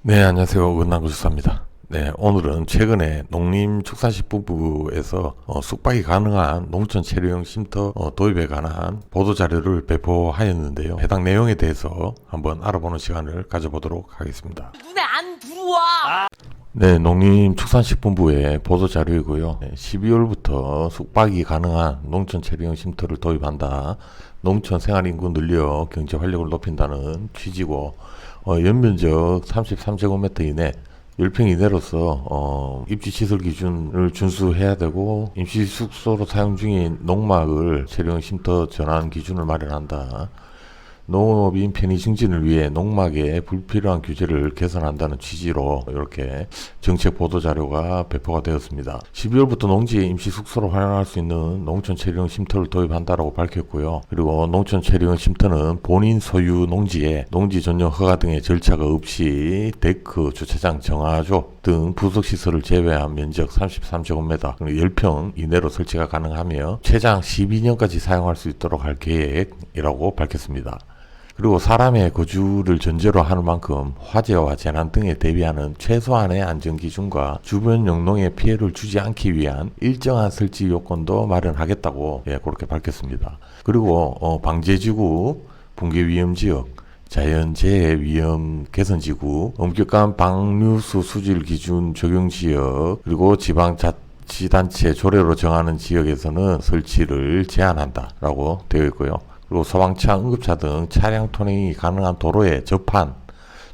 네, 안녕하세요. 은남구주사입니다. 네, 오늘은 최근에 농림축산식품부에서 숙박이 가능한 농촌 체류형 쉼터 도입에 관한 보도자료를 배포하였는데요. 해당 내용에 대해서 한번 알아보는 시간을 가져보도록 하겠습니다. 눈에 안 들어와. 네, 농림축산식품부의 보도자료이고요. 12월부터 숙박이 가능한 농촌 체류형 쉼터를 도입한다. 농촌 생활인구 늘려 경제 활력을 높인다는 취지고, 연면적 33제곱미터 이내 10평 이내로서 입지시설 기준을 준수해야 되고, 임시숙소로 사용 중인 농막을 체류형 쉼터 전환 기준을 마련한다. 농업인 편의 증진을 위해 농막에 불필요한 규제를 개선한다는 취지로 이렇게 정책 보도 자료가 배포가 되었습니다. 12월부터 농지에 임시 숙소로 활용할 수 있는 농촌 체류형 쉼터를 도입한다라고 밝혔고요. 그리고 농촌 체류형 쉼터는 본인 소유 농지에 농지 전용 허가 등의 절차가 없이 데크, 주차장, 정화조 등 부속 시설을 제외한 면적 33제곱미터 10평 이내로 설치가 가능하며 최장 12년까지 사용할 수 있도록 할 계획이라고 밝혔습니다. 그리고 사람의 거주를 전제로 하는 만큼 화재와 재난 등에 대비하는 최소한의 안전기준과 주변 영농에 피해를 주지 않기 위한 일정한 설치 요건도 마련하겠다고 그렇게 밝혔습니다. 그리고 방제지구, 붕괴위험지역, 자연재해 위험 개선지구, 엄격한 방류수 수질 기준 적용지역, 그리고 지방자치단체 조례로 정하는 지역에서는 설치를 제한한다라고 되어 있고요. 그리고 소방차, 응급차 등 차량 통행이 가능한 도로에 접한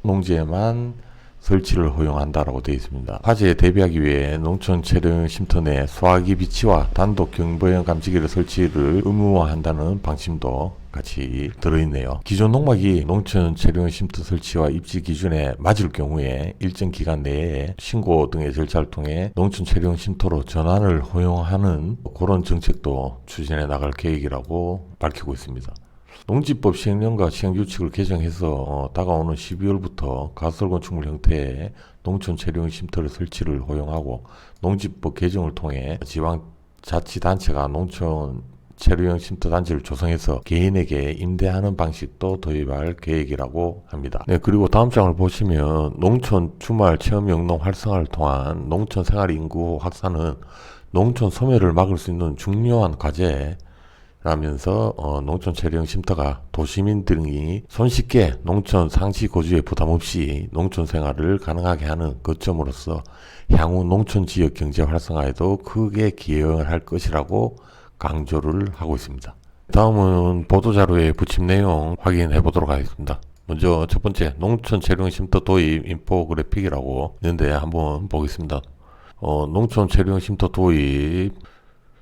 농지에만 설치를 허용한다라고 되어 있습니다. 화재에 대비하기 위해 농촌 체류형 쉼터 내 소화기 비치와 단독 경보형 감지기를 설치를 의무화한다는 방침도 같이 들어있네요. 기존 농막이 농촌 체류형 쉼터 설치와 입지 기준에 맞을 경우에 일정 기간 내에 신고 등의 절차를 통해 농촌 체류형 쉼터로 전환을 허용하는 그런 정책도 추진해 나갈 계획이라고 밝히고 있습니다. 농지법 시행령과 시행규칙을 개정해서 다가오는 12월부터 가설건축물 형태의 농촌 체류형 쉼터를 설치를 허용하고, 농지법 개정을 통해 지방자치단체가 농촌 체류형 쉼터 단지를 조성해서 개인에게 임대하는 방식도 도입할 계획이라고 합니다. 네, 그리고 다음 장을 보시면 농촌 주말 체험 영농 활성화를 통한 농촌 생활 인구 확산은 농촌 소멸을 막을 수 있는 중요한 과제 라면서 농촌 체류형 쉼터가 도시민 등이 손쉽게 농촌 상시 거주에 부담 없이 농촌 생활을 가능하게 하는 거점으로서 향후 농촌 지역 경제 활성화에도 크게 기여할 것이라고 강조를 하고 있습니다. 다음은 보도자료의 부침 내용 확인해 보도록 하겠습니다. 먼저 첫 번째, 농촌 체류형 쉼터 도입 인포그래픽이라고 있는데 한번 보겠습니다. 농촌 체류형 쉼터 도입,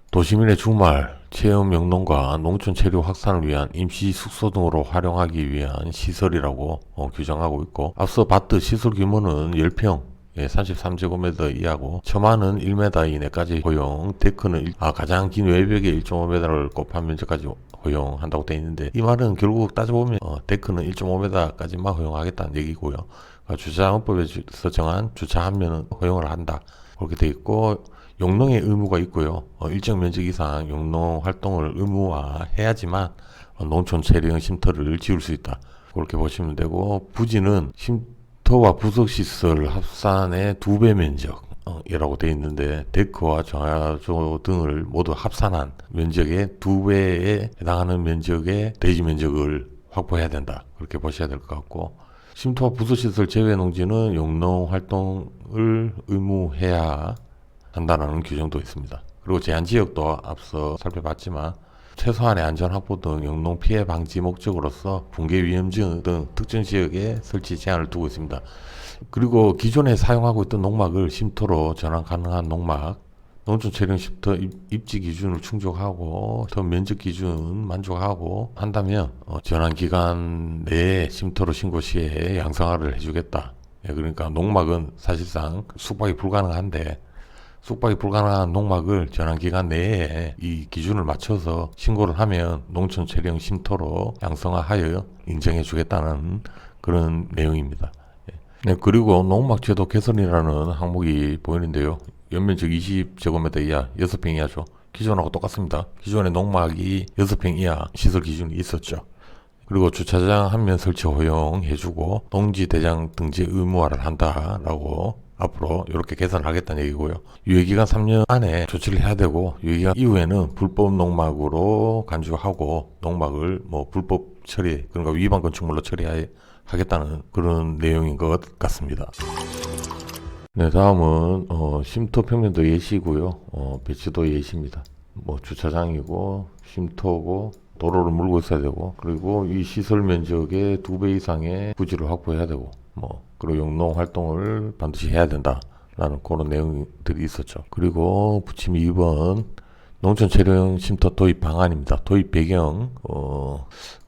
도시민의 주말 체험 영농과 농촌 체류 확산을 위한 임시 숙소 등으로 활용하기 위한 시설이라고 규정하고 있고, 앞서 봤듯 시설 규모는 10평 33제곱미터 이하고 처마는 1m 이내까지 허용, 데크는 가장 긴 외벽에 1.5m를 곱한 면적까지 허용한다고 되어 있는데, 이 말은 결국 따져보면 데크는 1.5m까지만 허용하겠다는 얘기고요. 주차장법에서 정한 주차 한 면은 허용을 한다, 그렇게 되어 있고, 용농의 의무가 있고요. 일정 면적 이상 용농 활동을 의무화해야지만 농촌 체류형 쉼터를 지을 수 있다, 그렇게 보시면 되고, 부지는 쉼터와 부속시설 합산의 2배 면적이라고 되어 있는데, 데크와 정화조 등을 모두 합산한 면적의 2배에 해당하는 면적의 대지 면적을 확보해야 된다, 그렇게 보셔야 될 것 같고, 쉼터와 부속시설 제외 농지는 용농 활동을 의무해야 한다는 규정도 있습니다. 그리고 제한지역도 앞서 살펴봤지만 최소한의 안전 확보 등 영농 피해 방지 목적으로서 붕괴 위험증 등 특정 지역에 설치 제한을 두고 있습니다. 그리고 기존에 사용하고 있던 농막을 쉼터로 전환 가능한 농막, 농촌 체류형 쉼터 입지 기준을 충족하고 더 면적 기준 만족하고 한다면 전환 기간 내에 쉼터로 신고 시에 양성화를 해주겠다. 그러니까 농막은 사실상 숙박이 불가능한데, 숙박이 불가능한 농막을 전환기간 내에 이 기준을 맞춰서 신고를 하면 농촌 체류형 쉼터로 양성화하여 인정해 주겠다는 그런 내용입니다. 네, 그리고 농막 제도 개선이라는 항목이 보이는데요. 연면적 20제곱미터 이하 6평 이하죠. 기존하고 똑같습니다. 기존에 농막이 6평 이하 시설 기준이 있었죠. 그리고 주차장 한 면 설치 허용해주고 농지 대장 등재 의무화를 한다라고 앞으로 이렇게 개선하겠다는 얘기고요. 유예기간 3년 안에 조치를 해야 되고 유예기간 이후에는 불법 농막으로 간주하고 농막을 뭐 불법 처리 그러니까 위반 건축물로 처리하겠다는 그런 내용인 것 같습니다. 네, 다음은 쉼터 평면도 예시고요. 배치도 예시입니다. 뭐 주차장이고 쉼터고 도로를 물고 있어야 되고 그리고 이 시설 면적의 2배 이상의 부지를 확보해야 되고 뭐 그리고 용농 활동을 반드시 해야 된다라는 그런 내용들이 있었죠. 그리고 부침 2번 농촌 체류형 쉼터 도입 방안입니다. 도입 배경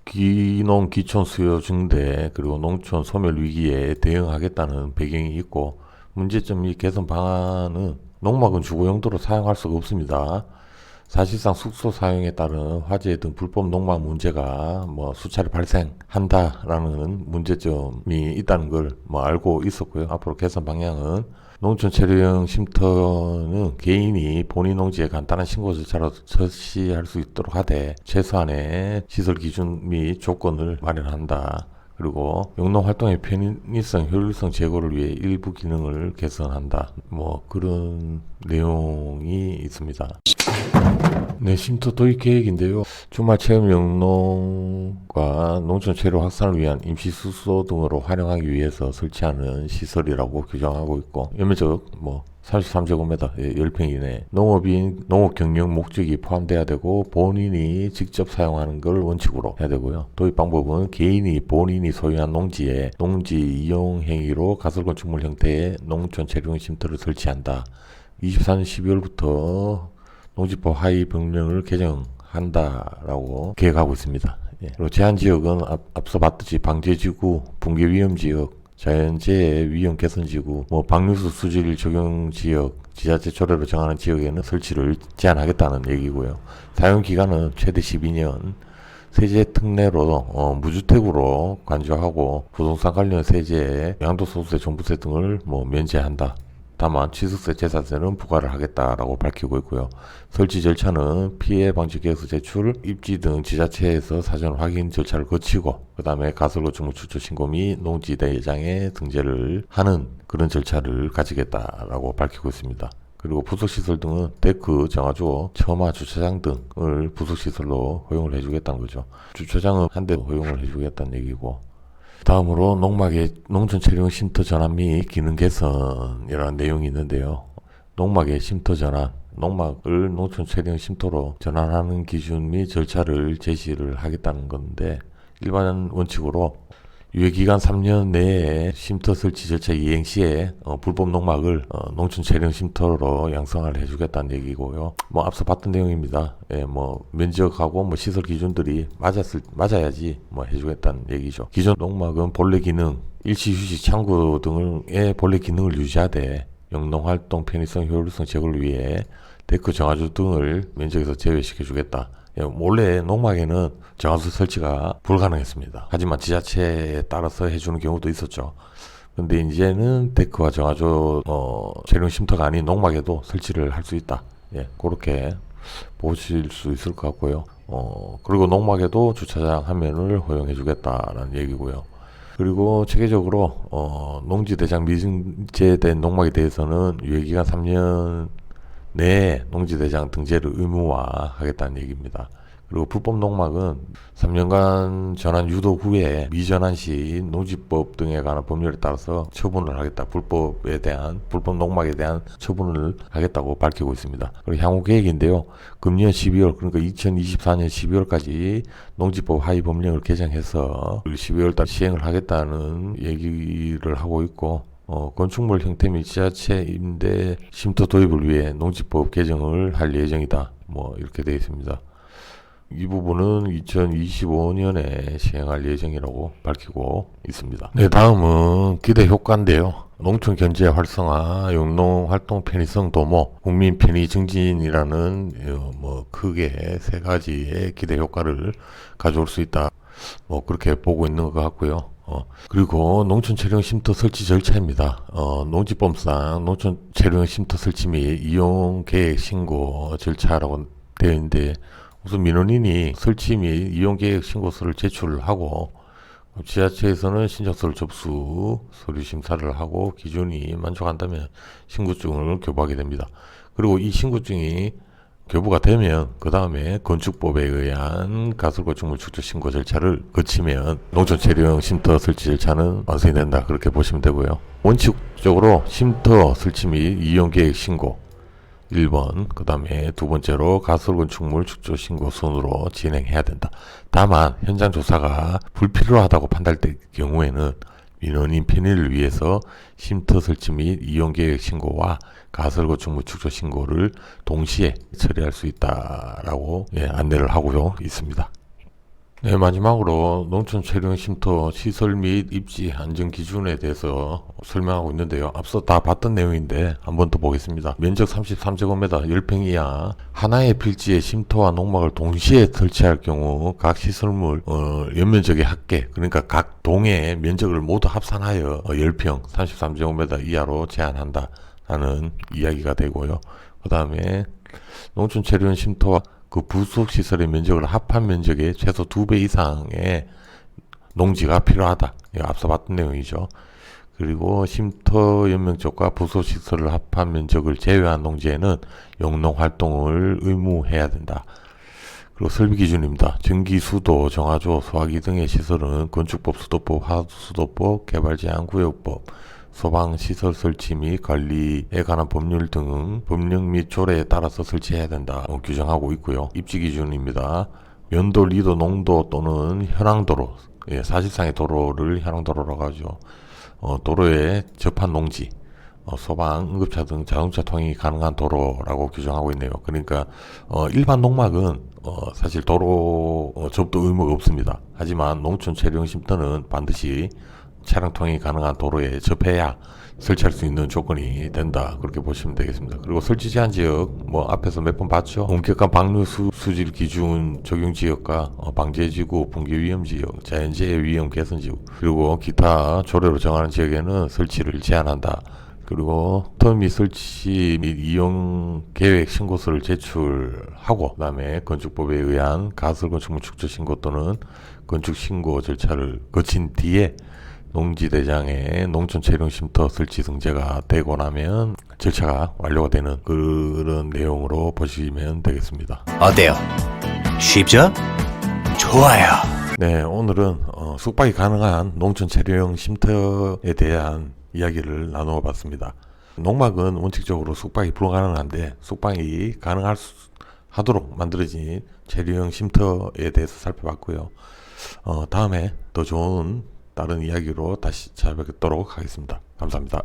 기농 기촌 수요 증대 그리고 농촌 소멸 위기에 대응하겠다는 배경이 있고 문제점 이 개선 방안은 농막은 주거 용도로 사용할 수가 없습니다. 사실상 숙소 사용에 따른 화재 등 불법 농막 문제가 뭐 수차례 발생한다라는 문제점이 있다는 걸 뭐 알고 있었고요. 앞으로 개선 방향은 농촌 체류형 쉼터는 개인이 본인 농지에 간단한 신고 절차로 설치할 수 있도록 하되 최소한의 시설 기준 및 조건을 마련한다. 그리고 용농 활동의 편의성, 효율성 제고를 위해 일부 기능을 개선한다. 뭐 그런 내용이 있습니다. 네, 쉼터 도입 계획인데요. 주말 체험 영농과 농촌 체류 확산을 위한 임시 숙소 등으로 활용하기 위해서 설치하는 시설이라고 규정하고 있고 연면적 뭐 33제곱미터 10평 이내 농업인 농업 경영 목적이 포함돼야 되고 본인이 직접 사용하는 걸 원칙으로 해야 되고요. 도입 방법은 개인이 본인이 소유한 농지에 농지 이용 행위로 가설 건축물 형태의 농촌 체류형 쉼터를 설치한다. 24년 12월부터 농지법 하위 법령을 개정한다라고 계획하고 있습니다. 예. 그리고 제한 지역은 앞서 봤듯이 방제지구, 붕괴 위험 지역, 자연재해 위험 개선 지구, 뭐 방류수 수질 적용 지역, 지자체 조례로 정하는 지역에는 설치를 제한하겠다는 얘기고요. 사용 기간은 최대 12년. 세제 특례로 무주택으로 간주하고 부동산 관련 세제, 양도소득세, 종부세 등을 뭐 면제한다. 다만 취득세, 재산세는 부과를 하겠다라고 밝히고 있고요. 설치 절차는 피해 방지 계획서 제출, 입지 등 지자체에서 사전 확인 절차를 거치고 그 다음에 가설건축물 출처 신고 및 농지 대장에 등재를 하는 그런 절차를 가지겠다라고 밝히고 있습니다. 그리고 부속시설 등은 데크, 정화조, 처마, 주차장 등을 부속시설로 허용을 해주겠다는 거죠. 주차장은 한 대 허용을 해주겠다는 얘기고 다음으로 농막의 농촌 체류형 쉼터 전환 및 기능 개선이라는 내용이 있는데요. 농막의 쉼터 전환, 농막을 농촌 체류형 쉼터로 전환하는 기준 및 절차를 제시를 하겠다는 건데 일반 원칙으로 유예기간 3년 내에 쉼터 설치 절차 이행 시에 불법 농막을 농촌 체류형 쉼터로 양성을 해주겠다는 얘기고요. 뭐 앞서 봤던 내용입니다. 예, 뭐 면적하고 뭐 시설 기준들이 맞아야지 뭐 해주겠다는 얘기죠. 기존 농막은 본래 기능, 일시 휴식 창구 등의 본래 기능을 유지하되 영농 활동 편의성 효율성 제고를 위해 데크 정화조 등을 면적에서 제외시켜 주겠다. 원래 농막에는 정화조 설치가 불가능했습니다. 하지만 지자체에 따라서 해주는 경우도 있었죠. 근데 이제는 데크와 정화조 체류형 쉼터가 아닌 농막에도 설치를 할 수 있다. 예, 그렇게 보실 수 있을 것 같고요. 그리고 농막에도 주차장 한 면을 허용해 주겠다라는 얘기고요. 그리고 체계적으로 농지 대장 미증제된 농막에 대해서는 유예기간 3년 내에 농지대장 등재를 의무화하겠다는 얘기입니다. 그리고 불법 농막은 3년간 전환 유도 후에 미전환 시 농지법 등에 관한 법률에 따라서 처분을 하겠다. 불법 농막에 대한 처분을 하겠다고 밝히고 있습니다. 그리고 향후 계획인데요. 금년 12월 그러니까 2024년 12월까지 농지법 하위 법령을 개정해서 12월 달 시행을 하겠다는 얘기를 하고 있고 건축물 형태 및 지자체 임대 쉼터 도입을 위해 농지법 개정을 할 예정이다. 뭐 이렇게 되어 있습니다. 이 부분은 2025년에 시행할 예정이라고 밝히고 있습니다. 네, 다음은 기대 효과인데요. 농촌 경제 활성화, 용농 활동 편의성 도모, 국민 편의 증진이라는 뭐 크게 세 가지의 기대 효과를 가져올 수 있다. 뭐 그렇게 보고 있는 것 같고요. 그리고 농촌 체류형 쉼터 설치 절차입니다. 농지법상 농촌 체류형 쉼터 설치 및 이용 계획 신고 절차라고 되어 있는데 우선 민원인이 설치 및 이용계획 신고서를 제출하고 지자체에서는 신청서를 접수, 서류 심사를 하고 기준이 만족한다면 신고증을 교부하게 됩니다. 그리고 이 신고증이 교부가 되면 그 다음에 건축법에 의한 가설건축물 축적 신고 절차를 거치면 농촌체류형 쉼터 설치 절차는 완성이 된다, 그렇게 보시면 되고요. 원칙적으로 쉼터 설치 및 이용계획 신고 1번, 그 다음에 두 번째로 가설건축물 축적 신고 순으로 진행해야 된다. 다만 현장 조사가 불필요하다고 판단될 경우에는 민원인 편의를 위해서 쉼터 설치 및 이용계획 신고와 가설건축물 축적 신고를 동시에 처리할 수 있다라고 안내를 하고 있습니다. 네, 마지막으로 농촌체류형 쉼터 시설 및 입지 안전 기준에 대해서 설명하고 있는데요. 앞서 다 봤던 내용인데 한 번 더 보겠습니다. 면적 33제곱미터 10평 이하 하나의 필지에 쉼터와 농막을 동시에 설치할 경우 각 시설물 연면적의 합계, 그러니까 각 동의 면적을 모두 합산하여 10평 33제곱미터 이하로 제한한다 라는 이야기가 되고요. 그 다음에 농촌체류형 쉼터와 그 부속 시설의 면적을 합한 면적의 최소 2배 이상의 농지가 필요하다. 앞서 봤던 내용이죠. 그리고 쉼터 연면적과 부속 시설을 합한 면적을 제외한 농지에는 영농 활동을 의무해야 된다. 그리고 설비 기준입니다. 전기, 수도, 정화조, 소화기 등의 시설은 건축법, 수도법, 하수도법, 개발제한구역법, 소방시설 설치 및 관리에 관한 법률 등 법령 및 조례에 따라서 설치해야 된다 규정하고 있고요. 입지 기준입니다. 면도, 리도, 농도 또는 현황도로, 사실상의 도로를 현황도로라고 하죠. 도로에 접한 농지, 소방, 응급차 등 자동차 통행이 가능한 도로라고 규정하고 있네요. 그러니까 일반 농막은 사실 도로 접도 의무가 없습니다. 하지만 농촌체류형 쉼터는 반드시 차량 통행이 가능한 도로에 접해야 설치할 수 있는 조건이 된다, 그렇게 보시면 되겠습니다. 그리고 설치 제한 지역, 앞에서 몇 번 봤죠. 엄격한 방류 수질 기준 적용 지역과 방제지구, 붕괴 위험 지역, 자연재해 위험 개선 지역, 그리고 기타 조례로 정하는 지역에는 설치를 제한한다. 그리고 터 및 설치 및 이용 계획 신고서를 제출하고, 그 다음에 건축법에 의한 가설건축물 축적 신고 또는 건축 신고 절차를 거친 뒤에 농지대장에 농촌체류형 쉼터 설치 등재가 되고 나면 절차가 완료가 되는 그런 내용으로 보시면 되겠습니다. 어때요? 쉽죠? 좋아요. 네, 오늘은 숙박이 가능한 농촌체류형 쉼터에 대한 이야기를 나누어 봤습니다. 농막은 원칙적으로 숙박이 불가능한데 숙박이 하도록 만들어진 체류형 쉼터에 대해서 살펴봤고요. 다음에 더 좋은 다른 이야기로 다시 찾아뵙도록 하겠습니다. 감사합니다.